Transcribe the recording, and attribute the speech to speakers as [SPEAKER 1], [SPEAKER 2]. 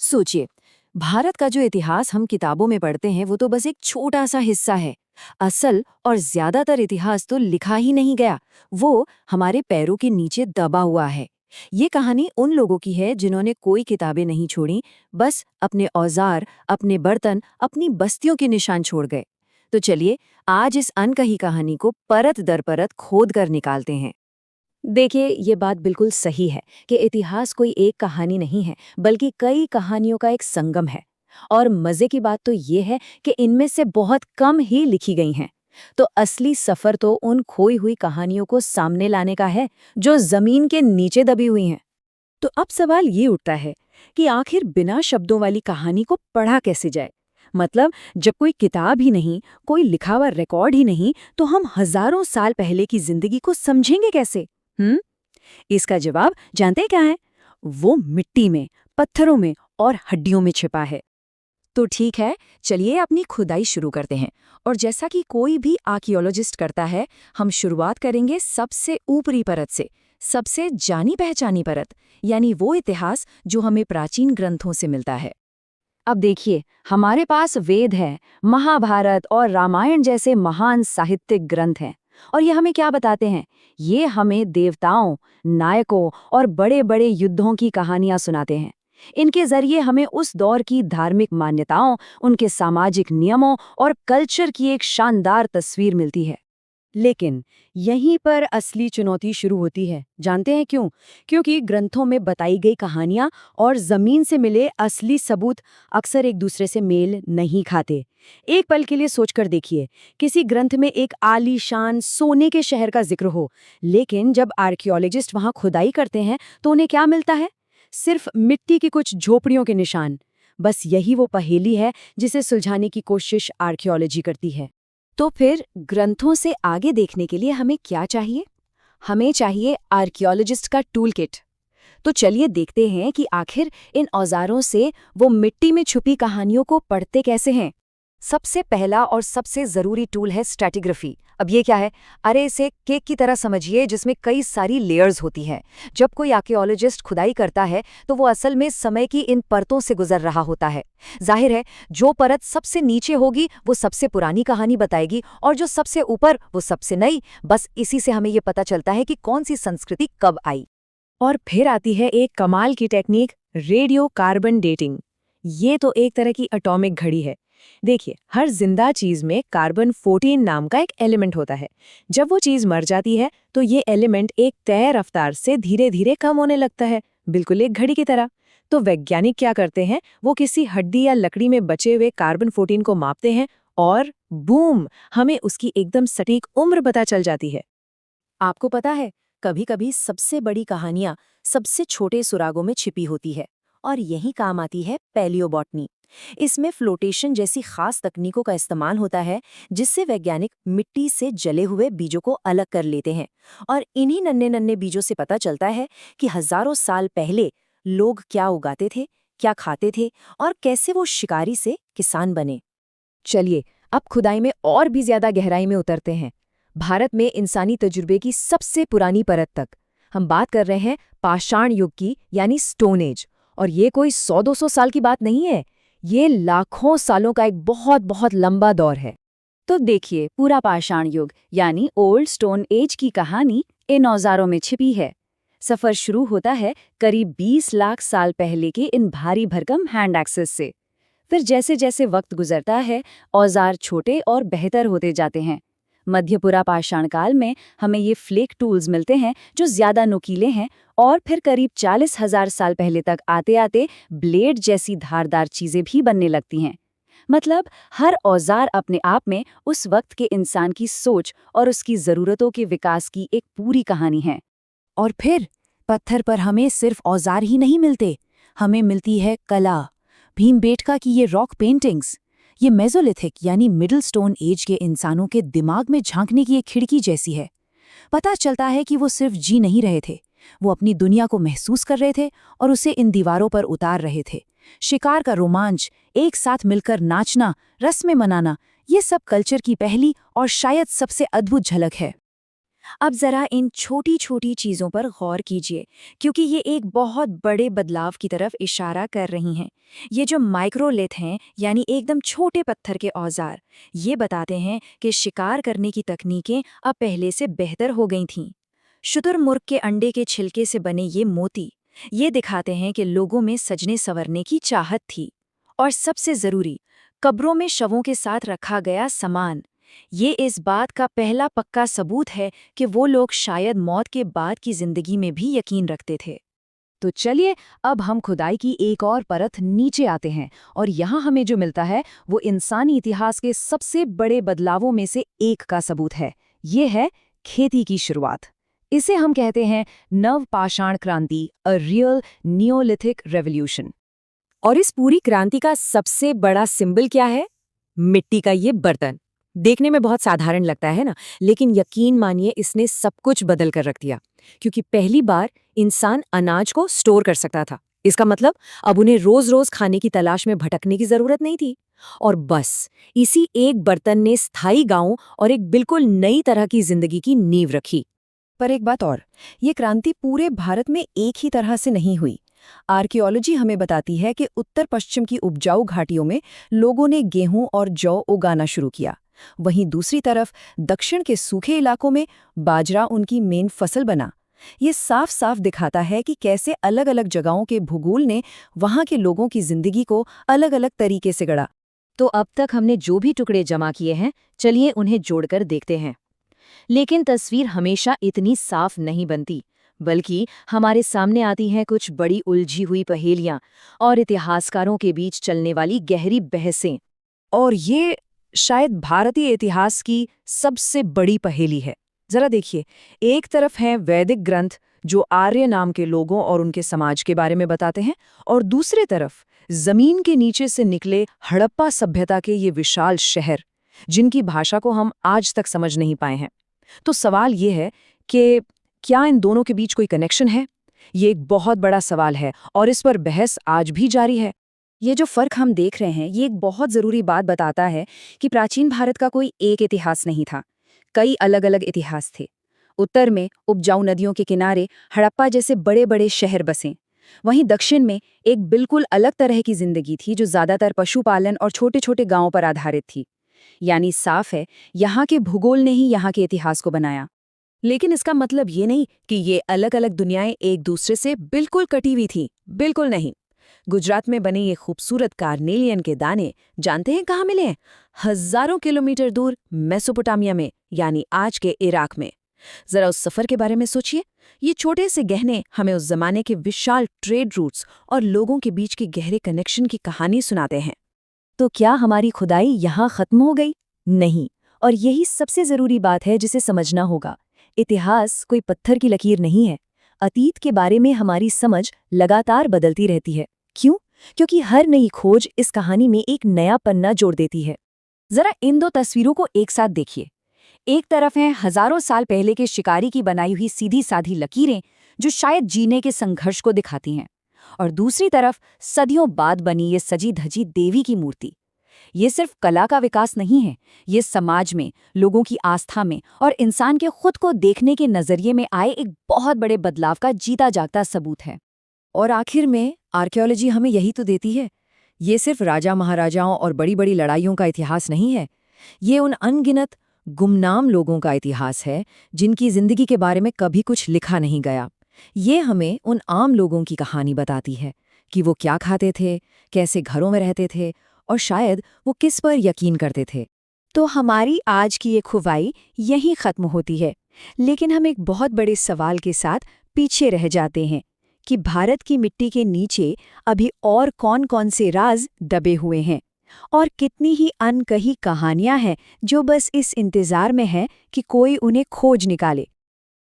[SPEAKER 1] सोचिए, भारत का जो इतिहास हम किताबों में पढ़ते हैं वो तो बस एक छोटा सा हिस्सा है। असल और ज्यादातर इतिहास तो लिखा ही नहीं गया, वो हमारे पैरों के नीचे दबा हुआ है। ये कहानी उन लोगों की है जिन्होंने कोई किताबें नहीं छोड़ी, बस अपने औजार, अपने बर्तन, अपनी बस्तियों के निशान छोड़ गए। तो चलिए, आज इस अनकही कहानी को परत दर परत खोद कर निकालते हैं।
[SPEAKER 2] देखिए, ये बात बिल्कुल सही है कि इतिहास कोई एक कहानी नहीं है, बल्कि कई कहानियों का एक संगम है। और मजे की बात तो ये है कि इनमें से बहुत कम ही लिखी गई हैं। तो असली सफर तो उन खोई हुई कहानियों को सामने लाने का है, जो जमीन के नीचे दबी हुई हैं। तो अब सवाल ये उठता है कि आखिर बिना शब्दों वाली कहानी को पढ़ा कैसे जाए। मतलब, जब कोई किताब ही नहीं, कोई लिखा हुआ रिकॉर्ड ही नहीं, तो हम हजारों साल पहले की जिंदगी को समझेंगे कैसे? हम्म इसका जवाब जानते हैं क्या है? वो मिट्टी में, पत्थरों में और हड्डियों में छिपा है।
[SPEAKER 1] तो ठीक है, चलिए अपनी खुदाई शुरू करते हैं। और जैसा कि कोई भी आर्कियोलॉजिस्ट करता है, हम शुरुआत करेंगे सबसे ऊपरी परत से, सबसे जानी पहचानी परत, यानी वो इतिहास जो हमें प्राचीन ग्रंथों से मिलता है। अब देखिए, हमारे पास वेद है, महाभारत और रामायण जैसे महान साहित्यिक ग्रंथ हैं। और ये हमें क्या बताते हैं? ये हमें देवताओं, नायकों और बड़े-बड़े युद्धों की कहानियां सुनाते हैं। इनके जरिए हमें उस दौर की धार्मिक मान्यताओं, उनके सामाजिक नियमों और कल्चर की एक शानदार तस्वीर मिलती है।
[SPEAKER 2] लेकिन यहीं पर असली चुनौती शुरू होती है। जानते हैं क्यों? क्योंकि ग्रंथों में बताई गई कहानियां और जमीन से मिले असली सबूत अक्सर एक दूसरे से मेल नहीं खाते। एक पल के लिए सोचकर देखिए, किसी ग्रंथ में एक आलीशान सोने के शहर का जिक्र हो, लेकिन जब आर्कियोलॉजिस्ट वहां खुदाई करते हैं तो उन्हें क्या मिलता है? सिर्फ मिट्टी की कुछ झोपड़ियों के निशान। बस यही वो पहेली है जिसे सुलझाने की कोशिश आर्कियोलॉजी करती है।
[SPEAKER 1] तो फिर ग्रंथों से आगे देखने के लिए हमें क्या चाहिए? हमें चाहिए आर्कियोलॉजिस्ट का टूल किट। तो चलिए देखते हैं कि आखिर इन औजारों से वो मिट्टी में छुपी कहानियों को पढ़ते कैसे हैं। सबसे पहला और सबसे जरूरी टूल है स्ट्रैटिग्राफी। अब ये क्या है? अरे इसे केक की तरह समझिए, जिसमें कई सारी लेयर्स होती हैं। जब कोई आर्कियोलॉजिस्ट खुदाई करता है तो वो असल में समय की इन परतों से गुजर रहा होता है। जाहिर है, जो परत सबसे नीचे होगी वो सबसे पुरानी कहानी बताएगी, और जो सबसे ऊपर वो सबसे नई। बस इसी से हमें ये पता चलता है कि कौन सी संस्कृति कब आई।
[SPEAKER 2] और फिर आती है एक कमाल की टेक्निक, रेडियो कार्बन डेटिंग। ये तो एक तरह की एटॉमिक घड़ी है। देखिए, हर जिंदा चीज में कार्बन 14 नाम का एक एलिमेंट होता है। जब वो चीज मर जाती है तो ये एलिमेंट एक तय रफ्तार से धीरे धीरे कम होने लगता है, बिल्कुल एक घड़ी की तरह। तो वैज्ञानिक क्या करते हैं, वो किसी हड्डी या लकड़ी में बचे हुए कार्बन 14 को मापते हैं और बूम, हमें उसकी एकदम सटीक उम्र पता चल जाती है।
[SPEAKER 1] आपको पता है, कभी-कभी सबसे बड़ी कहानियां सबसे छोटे सुरागों में छिपी होती है। और यही काम आती है पैलियोबॉटनी। इसमें फ्लोटेशन जैसी खास तकनीकों का इस्तेमाल होता है, जिससे वैज्ञानिक मिट्टी से जले हुए बीजों को अलग कर लेते हैं। और इन्हीं नन्हे नन्हे बीजों से पता चलता है कि हजारों साल पहले लोग क्या उगाते थे, क्या खाते थे, और कैसे वो शिकारी से किसान बने। चलिए, अब खुदाई में और भी ज्यादा गहराई में उतरते हैं। भारत में इंसानी तजुर्बे की सबसे पुरानी परत तक। हम बात कर रहे हैं पाषाण युग की, यानी स्टोन एज। और ये कोई 100-200 साल की बात नहीं है, ये लाखों सालों का एक बहुत बहुत लंबा दौर है। तो देखिए, पूरा पाषाण युग यानी ओल्ड स्टोन एज की कहानी इन औजारों में छिपी है। सफर शुरू होता है करीब 20 लाख साल पहले के इन भारी भरकम हैंड एक्सेस से। फिर जैसे जैसे वक्त गुजरता है, औजार छोटे और बेहतर होते जाते हैं। मध्यपुरा पाषाण काल में हमें ये फ्लेक टूल्स मिलते हैं जो ज्यादा नुकीले हैं, और फिर करीब 40,000 साल पहले तक आते आते ब्लेड जैसी धारदार चीजें भी बनने लगती हैं। मतलब, हर औजार अपने आप में उस वक्त के इंसान की सोच और उसकी जरूरतों के विकास की एक पूरी कहानी है। और फिर पत्थर पर हमें सिर्फ औजार ही नहीं मिलते, हमें मिलती है कला। भीमबेटका की ये रॉक पेंटिंग्स, ये मेसोलिथिक यानी मिडिल स्टोन एज के इंसानों के दिमाग में झांकने की एक खिड़की जैसी है। पता चलता है कि वो सिर्फ जी नहीं रहे थे, वो अपनी दुनिया को महसूस कर रहे थे और उसे इन दीवारों पर उतार रहे थे। शिकार का रोमांच, एक साथ मिलकर नाचना, रस्में मनाना, ये सब कल्चर की पहली और शायद सबसे अद्भुत झलक है।
[SPEAKER 2] अब जरा इन छोटी छोटी चीजों पर गौर कीजिए, क्योंकि ये एक बहुत बड़े बदलाव की तरफ इशारा कर रही हैं। ये जो माइक्रोलिथ हैं, यानी एकदम छोटे पत्थर के औजार, ये बताते हैं कि शिकार करने की तकनीकें अब पहले से बेहतर हो गई थीं। शुतुरमुर्ग के अंडे के छिलके से बने ये मोती, ये दिखाते हैं कि लोगों में सजने संवरने की चाहत थी। और सबसे जरूरी, कब्रों में शवों के साथ रखा गया सामान, ये इस बात का पहला पक्का सबूत है कि वो लोग शायद मौत के बाद की जिंदगी में भी यकीन रखते थे।
[SPEAKER 1] तो चलिए अब हम खुदाई की एक और परत नीचे आते हैं और यहाँ हमें जो मिलता है वो इंसानी इतिहास के सबसे बड़े बदलावों में से एक का सबूत है। ये है खेती की शुरुआत। इसे हम कहते हैं नवपाषाण क्रांति, अ रियल नियोलिथिक रेवोल्यूशन। और इस पूरी क्रांति का सबसे बड़ा सिंबल क्या है? मिट्टी का ये बर्तन। देखने में बहुत साधारण लगता है ना, लेकिन यकीन मानिए इसने सब कुछ बदल कर रख दिया। क्योंकि पहली बार इंसान अनाज को स्टोर कर सकता था। इसका मतलब अब उन्हें रोज रोज खाने की तलाश में भटकने की जरूरत नहीं थी। और बस इसी एक बर्तन ने स्थायी गांवों और एक बिल्कुल नई तरह की जिंदगी की नींव रखी। पर एक बात और, ये क्रांति पूरे भारत में एक ही तरह से नहीं हुई। आर्कियोलॉजी हमें बताती है कि उत्तर पश्चिम की उपजाऊ घाटियों में लोगों ने गेहूं और जौ उगाना शुरू किया। वहीं दूसरी तरफ दक्षिण के सूखे इलाकों में बाजरा उनकी मेन फसल बना। ये साफ साफ दिखाता है कि कैसे अलग अलग जगहों के भूगोल ने वहां के लोगों की जिंदगी को अलग अलग तरीके से गढ़ा। तो अब तक हमने जो भी टुकड़े जमा किए हैं, चलिए उन्हें जोड़कर देखते हैं। लेकिन तस्वीर हमेशा इतनी साफ नहीं बनती, बल्कि हमारे सामने आती हैं कुछ बड़ी उलझी हुई पहेलियां और इतिहासकारों के बीच चलने वाली गहरी बहसें। और ये शायद भारतीय इतिहास की सबसे बड़ी पहेली है। जरा देखिए, एक तरफ हैं वैदिक ग्रंथ जो आर्य नाम के लोगों और उनके समाज के बारे में बताते हैं, और दूसरे तरफ जमीन के नीचे से निकले हड़प्पा सभ्यता के ये विशाल शहर, जिनकी भाषा को हम आज तक समझ नहीं पाए हैं। तो सवाल ये है कि क्या इन दोनों के बीच कोई कनेक्शन है? ये एक बहुत बड़ा सवाल है और इस पर बहस आज भी जारी है। ये जो फर्क हम देख रहे हैं, ये एक बहुत जरूरी बात बताता है कि प्राचीन भारत का कोई एक इतिहास नहीं था, कई अलग अलग इतिहास थे। उत्तर में उपजाऊ नदियों के किनारे हड़प्पा जैसे बड़े बड़े शहर बसे। वहीं दक्षिण में एक बिल्कुल अलग तरह की जिंदगी थी जो ज्यादातर पशुपालन और छोटे छोटे गांवों पर आधारित थी। यानी साफ है, यहाँ के भूगोल ने ही यहाँ के इतिहास को बनाया। लेकिन इसका मतलब ये नहीं कि ये अलग अलग दुनियाएं एक दूसरे से बिल्कुल कटी हुई थीं। बिल्कुल नहीं। गुजरात में बने ये खूबसूरत कार्नेलियन के दाने जानते हैं कहाँ मिले हैं? हजारों किलोमीटर दूर मेसोपोटामिया में, यानी आज के इराक में। जरा उस सफर के बारे में सोचिए। ये छोटे से गहने हमें उस जमाने के विशाल ट्रेड रूट्स और लोगों के बीच के गहरे कनेक्शन की कहानी सुनाते हैं। तो क्या हमारी खुदाई यहाँ खत्म हो गई? नहीं। और यही सबसे जरूरी बात है जिसे समझना होगा। इतिहास कोई पत्थर की लकीर नहीं है। अतीत के बारे में हमारी समझ लगातार बदलती रहती है। क्यों? क्योंकि हर नई खोज इस कहानी में एक नया पन्ना जोड़ देती है। जरा इन दो तस्वीरों को एक साथ देखिए। एक तरफ हैं हजारों साल पहले के शिकारी की बनाई हुई सीधी साधी लकीरें जो शायद जीने के संघर्ष को दिखाती हैं, और दूसरी तरफ सदियों बाद बनी ये सजी धजी देवी की मूर्ति। ये सिर्फ कला का विकास नहीं है, ये समाज में, लोगों की आस्था में और इंसान के खुद को देखने के नजरिए में आए एक बहुत बड़े बदलाव का जीता जागता सबूत है। और आखिर में आर्कियोलॉजी हमें यही तो देती है। ये सिर्फ राजा महाराजाओं और बड़ी बड़ी लड़ाइयों का इतिहास नहीं है। ये उन अनगिनत गुमनाम लोगों का इतिहास है जिनकी जिंदगी के बारे में कभी कुछ लिखा नहीं गया। ये हमें उन आम लोगों की कहानी बताती है कि वो क्या खाते थे, कैसे घरों में रहते थे और शायद वो किस पर यकीन करते थे। तो हमारी आज की ये खुदाई यहीं खत्म होती है, लेकिन हम एक बहुत बड़े सवाल के साथ पीछे रह जाते हैं कि भारत की मिट्टी के नीचे अभी और कौन-कौन से राज दबे हुए हैं और कितनी ही अनकही कहानियां हैं जो बस इस इंतजार में हैं कि कोई उन्हें खोज निकाले।